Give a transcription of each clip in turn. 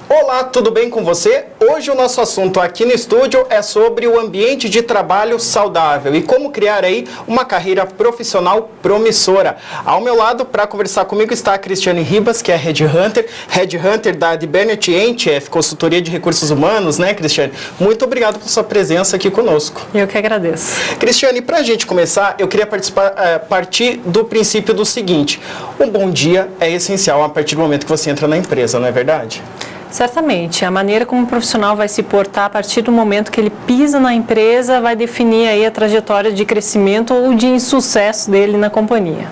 Olá, tudo bem com você? Hoje o nosso assunto aqui no estúdio é sobre o ambiente de trabalho saudável e como criar aí uma carreira profissional promissora. Ao meu lado, para conversar comigo, está a Cristiane Ribas, que é Headhunter da Bennett NTF, Consultoria de Recursos Humanos, né, Cristiane? Muito obrigado por sua presença aqui conosco. Eu que agradeço. Cristiane, para a gente começar, eu queria partir do princípio do seguinte: um bom dia é essencial a partir do momento que você entra na empresa, não é verdade? Certamente, a maneira como o profissional vai se portar a partir do momento que ele pisa na empresa vai definir aí a trajetória de crescimento ou de insucesso dele na companhia.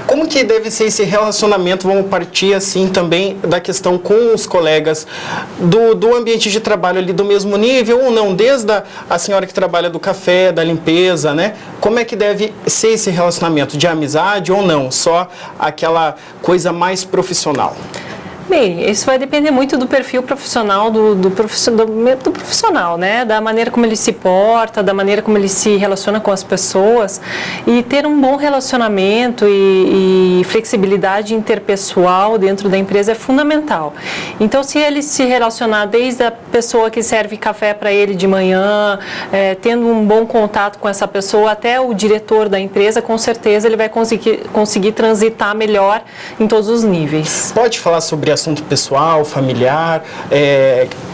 Como que deve ser esse relacionamento? Vamos partir assim também da questão com os colegas do ambiente de trabalho ali do mesmo nível ou não, desde a senhora que trabalha do café, da limpeza, né? Como é que deve ser esse relacionamento de amizade ou não, só aquela coisa mais profissional? Bem, isso vai depender muito do perfil profissional do profissional, né? Da maneira como ele se porta, da maneira como ele se relaciona com as pessoas. E ter um bom relacionamento e flexibilidade interpessoal dentro da empresa é fundamental. Então, se ele se relacionar desde a pessoa que serve café para ele de manhã, tendo um bom contato com essa pessoa, até o diretor da empresa, com certeza ele vai conseguir transitar melhor em todos os níveis. Pode falar sobre assunto pessoal, familiar,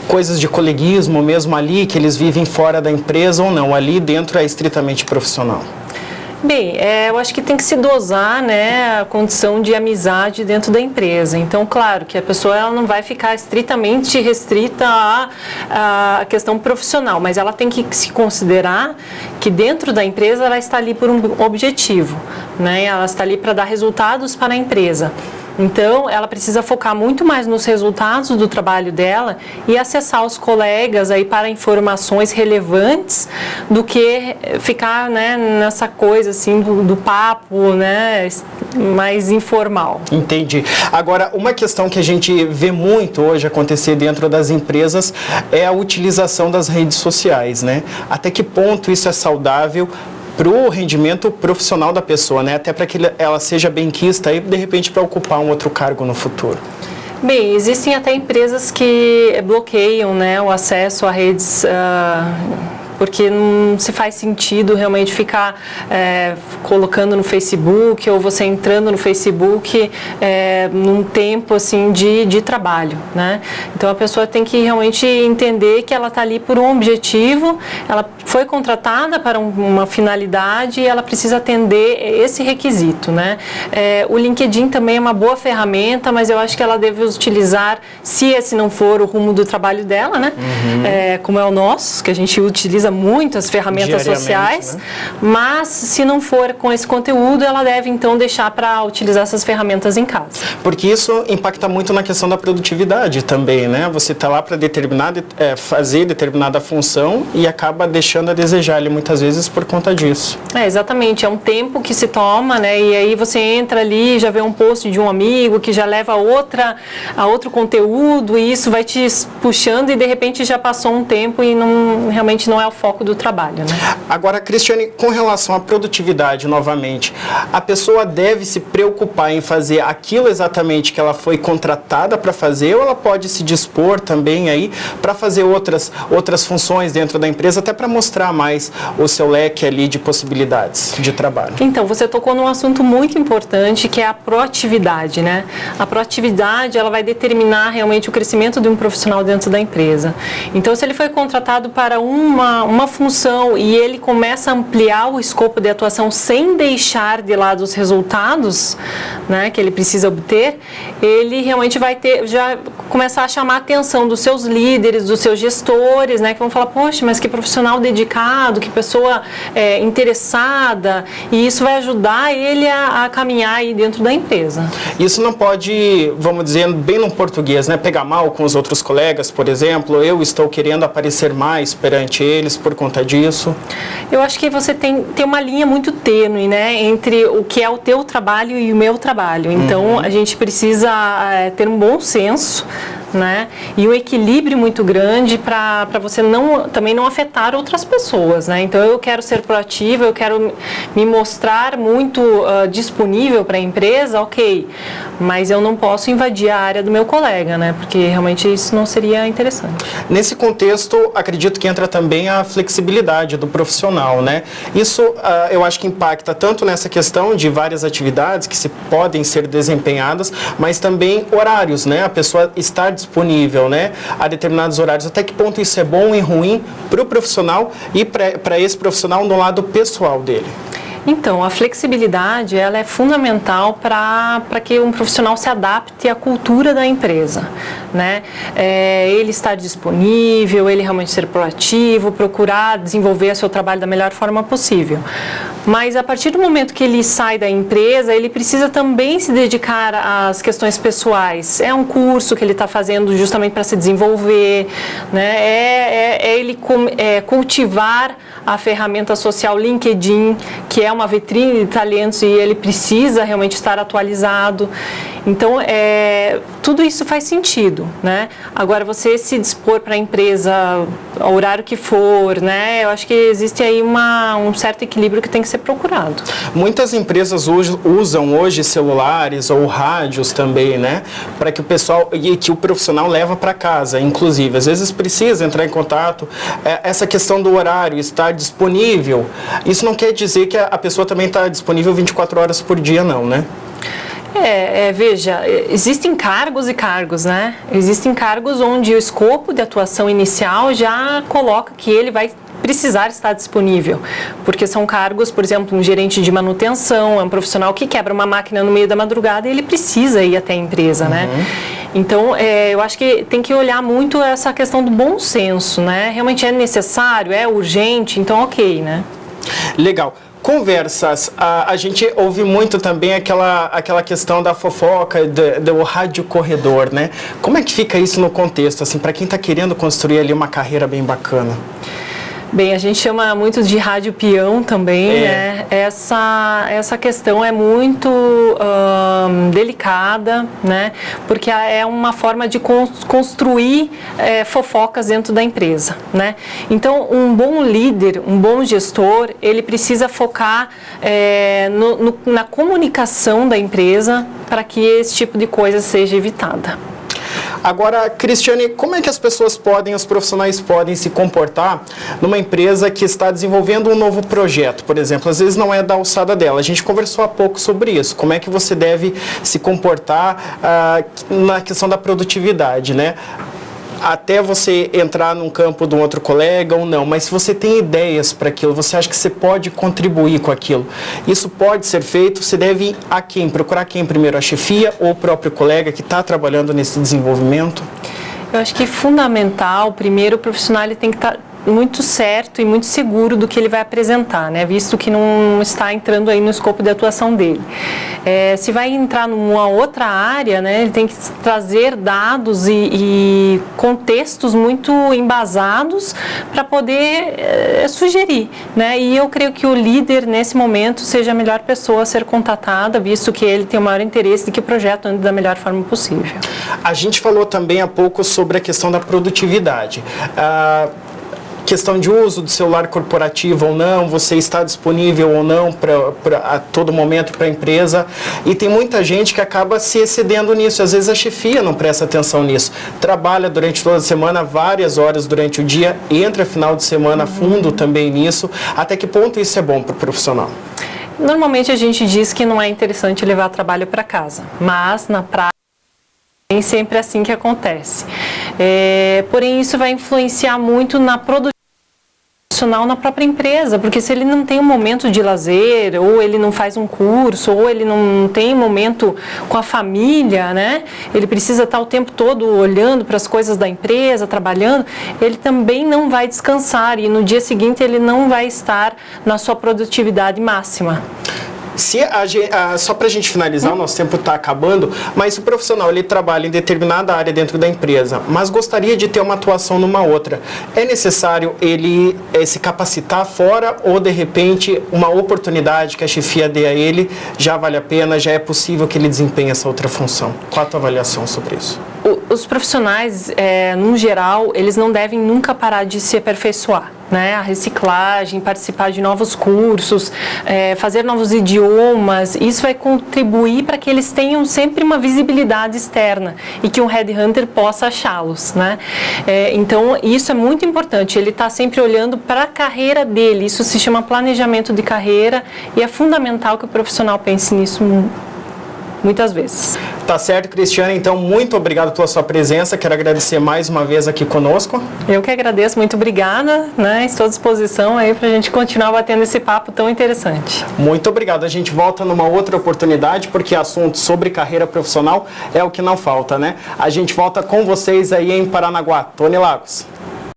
coisas de coleguismo mesmo ali, que eles vivem fora da empresa ou não, ali dentro é estritamente profissional? Bem, eu acho que tem que se dosar, né, a condição de amizade dentro da empresa. Então, claro que a pessoa ela não vai ficar estritamente restrita à questão profissional, mas ela tem que se considerar que dentro da empresa ela está ali por um objetivo, né? Ela está ali para dar resultados para a empresa. Então, ela precisa focar muito mais nos resultados do trabalho dela e acessar os colegas aí para informações relevantes do que ficar, né, nessa coisa assim do papo, né, mais informal. Entendi. Agora, uma questão que a gente vê muito hoje acontecer dentro das empresas é a utilização das redes sociais, né? Até que ponto isso é saudável para o rendimento profissional da pessoa, né? Até para que ela seja benquista e, de repente, para ocupar um outro cargo no futuro. Bem, existem até empresas que bloqueiam, né, o acesso a redes, porque não se faz sentido realmente ficar colocando no Facebook ou você entrando no Facebook num tempo assim de trabalho, né? Então a pessoa tem que realmente entender que ela está ali por um objetivo, ela foi contratada para uma finalidade e ela precisa atender esse requisito, né? O LinkedIn também é uma boa ferramenta, mas eu acho que ela deve utilizar, se esse não for o rumo do trabalho dela, né? Como é o nosso, que a gente utiliza muito as ferramentas sociais, né? Mas se não for com esse conteúdo, ela deve então deixar para utilizar essas ferramentas em casa. Porque isso impacta muito na questão da produtividade também, né? Você está lá para fazer determinada função e acaba deixando a desejar ali muitas vezes por conta disso. Exatamente, é um tempo que se toma, né? E aí você entra ali, já vê um post de um amigo que já leva a outro conteúdo e isso vai te puxando e de repente já passou um tempo e realmente não é o foco do trabalho, né? Agora, Cristiane, com relação à produtividade, novamente, a pessoa deve se preocupar em fazer aquilo exatamente que ela foi contratada para fazer ou ela pode se dispor também aí para fazer outras funções dentro da empresa, até para mostrar mais o seu leque ali de possibilidades de trabalho? Então, você tocou num assunto muito importante que é a proatividade, né? A proatividade, ela vai determinar realmente o crescimento de um profissional dentro da empresa. Então, se ele foi contratado para uma função e ele começa a ampliar o escopo de atuação sem deixar de lado os resultados, né, que ele precisa obter, ele realmente vai já começar a chamar a atenção dos seus líderes, dos seus gestores, né, que vão falar, poxa, mas que profissional dedicado, que pessoa interessada, e isso vai ajudar ele a caminhar aí dentro da empresa. Isso não pode, vamos dizer, bem no português, né, pegar mal com os outros colegas, por exemplo, eu estou querendo aparecer mais perante eles por conta disso? Eu acho que você tem uma linha muito tênue, né, entre o que é o teu trabalho e o meu trabalho. Então, a gente precisa ter um bom senso, né? E um equilíbrio muito grande para você também não afetar outras pessoas, né? Então eu quero ser proativa, eu quero me mostrar muito disponível para a empresa, ok, mas eu não posso invadir a área do meu colega, né? Porque realmente isso não seria interessante. Nesse contexto, acredito que entra também a flexibilidade do profissional, né? Isso eu acho que impacta tanto nessa questão de várias atividades que podem ser desempenhadas, mas também horários, né? A pessoa estar disponível, né? A determinados horários. Até que ponto isso é bom e ruim para o profissional e para esse profissional no lado pessoal dele? Então, a flexibilidade ela é fundamental para que um profissional se adapte à cultura da empresa, né? Ele estar disponível, ele realmente ser proativo, procurar desenvolver o seu trabalho da melhor forma possível. Mas a partir do momento que ele sai da empresa, ele precisa também se dedicar às questões pessoais. É um curso que ele está fazendo justamente para se desenvolver, né? Ele cultivar a ferramenta social LinkedIn, que é uma vitrine de talentos e ele precisa realmente estar atualizado. Então, tudo isso faz sentido, né? Agora, você se dispor para a empresa, ao horário que for, né? Eu acho que existe aí um certo equilíbrio que tem que ser procurado. Muitas empresas usam hoje celulares ou rádios também, né? Para que o pessoal e que o profissional leva para casa, inclusive. Às vezes precisa entrar em contato. Essa questão do horário, estar disponível, isso não quer dizer que a pessoa também está disponível 24 horas por dia, não, né? Veja, existem cargos e cargos, né? Existem cargos onde o escopo de atuação inicial já coloca que ele vai precisar estar disponível, porque são cargos, por exemplo, um gerente de manutenção, é um profissional que quebra uma máquina no meio da madrugada e ele precisa ir até a empresa, né? Então, eu acho que tem que olhar muito essa questão do bom senso, né? Realmente é necessário, é urgente, então ok, né? Legal. Conversas, a gente ouve muito também aquela questão da fofoca, do rádio corredor, né? Como é que fica isso no contexto, assim, para quem está querendo construir ali uma carreira bem bacana? Bem, a gente chama muito de rádio peão também, né? Essa questão é muito delicada, né? Porque é uma forma de construir fofocas dentro da empresa, né? Então, um bom líder, um bom gestor, ele precisa focar na comunicação da empresa para que esse tipo de coisa seja evitada. Agora, Cristiane, como é que os profissionais podem se comportar numa empresa que está desenvolvendo um novo projeto, por exemplo? Às vezes não é da alçada dela. A gente conversou há pouco sobre isso. Como é que você deve se comportar na questão da produtividade, né? Até você entrar num campo de um outro colega ou não, mas se você tem ideias para aquilo, você acha que você pode contribuir com aquilo, isso pode ser feito, você deve ir a quem? Procurar quem primeiro? A chefia ou o próprio colega que está trabalhando nesse desenvolvimento? Eu acho que é fundamental, primeiro o profissional ele tem que estar muito certo e muito seguro do que ele vai apresentar, né? Visto que não está entrando aí no escopo de atuação dele. Se vai entrar numa outra área, né, ele tem que trazer dados e contextos muito embasados para poder sugerir, né? E eu creio que o líder, nesse momento, seja a melhor pessoa a ser contatada, visto que ele tem o maior interesse de que o projeto ande da melhor forma possível. A gente falou também há pouco sobre a questão da produtividade. Questão de uso do celular corporativo ou não, você está disponível ou não a todo momento para a empresa, e tem muita gente que acaba se excedendo nisso, às vezes a chefia não presta atenção nisso, trabalha durante toda a semana, várias horas durante o dia, entra final de semana fundo também nisso. Até que ponto isso é bom para o profissional? Normalmente a gente diz que não é interessante levar trabalho para casa, mas na prática nem sempre é assim que acontece. Porém, isso vai influenciar muito na produtividade na própria empresa, porque se ele não tem um momento de lazer, ou ele não faz um curso, ou ele não tem um momento com a família, né? Ele precisa estar o tempo todo olhando para as coisas da empresa, trabalhando, ele também não vai descansar e no dia seguinte ele não vai estar na sua produtividade máxima. Só para a gente finalizar, o nosso tempo está acabando, mas se o profissional ele trabalha em determinada área dentro da empresa, mas gostaria de ter uma atuação numa outra, é necessário ele se capacitar fora ou, de repente, uma oportunidade que a chefia dê a ele já vale a pena, já é possível que ele desempenhe essa outra função? Qual a tua avaliação sobre isso? Os profissionais, no geral, eles não devem nunca parar de se aperfeiçoar, né? A reciclagem, participar de novos cursos, fazer novos idiomas, isso vai contribuir para que eles tenham sempre uma visibilidade externa e que um headhunter possa achá-los, né? Então, isso é muito importante, ele está sempre olhando para a carreira dele, isso se chama planejamento de carreira e é fundamental que o profissional pense nisso muitas vezes. Tá certo, Cristiane. Então, muito obrigado pela sua presença. Quero agradecer mais uma vez aqui conosco. Eu que agradeço, muito obrigada, né? Estou à disposição aí para a gente continuar batendo esse papo tão interessante. Muito obrigado. A gente volta numa outra oportunidade, porque assunto sobre carreira profissional é o que não falta, né? A gente volta com vocês aí em Paranaguá. Tony Lagos.